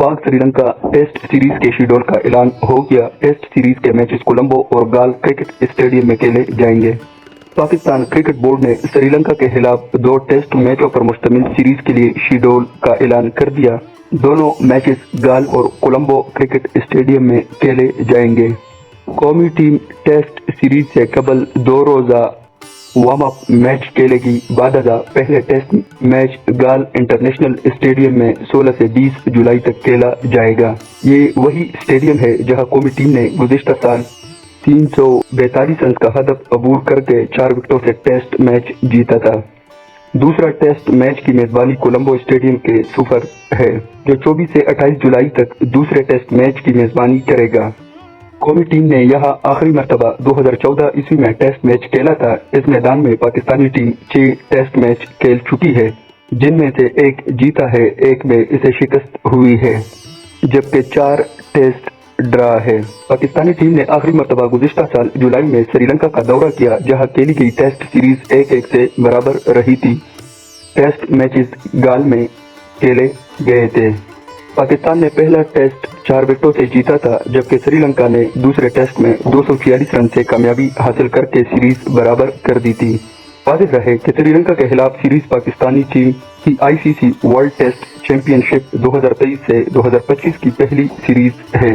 पाक Sri Lanka test series के schedule का ऐलान हो गया। टेस्ट सीरीज के मैचेस कोलंबो और गाल क्रिकेट स्टेडियम में खेले जाएंगे। पाकिस्तान क्रिकेट बोर्ड ने श्रीलंका के खिलाफ 2 टेस्ट मैचों पर मुश्तमिल सीरीज के लिए शेड्यूल का ऐलान कर दिया। दोनों मैचेस गाल और कोलंबो क्रिकेट स्टेडियम में खेले जाएंगे। कौमी टीम टेस्ट सीरीज से कबल 2 रोजा वार्म अप मैच खेलेगी। बाद पहले टेस्ट मैच गाल इंटरनेशनल स्टेडियम में 16 से 20 जुलाई तक खेला जाएगा। ये वही स्टेडियम है जहां कौमी टीम ने गुज़िश्ता साल 342 रन का हदफ अबूर करके 4 विकेटों से टेस्ट मैच जीता था। दूसरा टेस्ट मैच की मेजबानी कोलंबो स्टेडियम के सुपर है, जो 24 से 28 जुलाई तक दूसरे टेस्ट मैच की मेजबानी करेगा। कौमी टीम ने यहाँ आखिरी मरतबा 2014 ईस्वी में टेस्ट मैच खेला था। इस मैदान में पाकिस्तानी टीम 6 टेस्ट मैच खेल चुकी है, जिनमें से 1 जीता है, 1 में इसे शिकस्त हुई है, जबकि 4 टेस्ट ड्रा है। पाकिस्तानी टीम ने आखिरी मरतबा गुज़िश्ता साल जुलाई में श्रीलंका का दौरा किया, जहां खेली गई टेस्ट सीरीज 1-1 से बराबर रही थी। टेस्ट मैचेस गाल में खेले गए थे। पाकिस्तान ने पहला टेस्ट 4 विकेटों से जीता था, जबकि श्रीलंका ने दूसरे टेस्ट में 246 रन से कामयाबी हासिल करके सीरीज बराबर कर दी थी। वाज़ेह रहे कि श्रीलंका के खिलाफ सीरीज पाकिस्तानी टीम की ICC वर्ल्ड टेस्ट चैंपियनशिप 2023 से 2025 की पहली सीरीज है।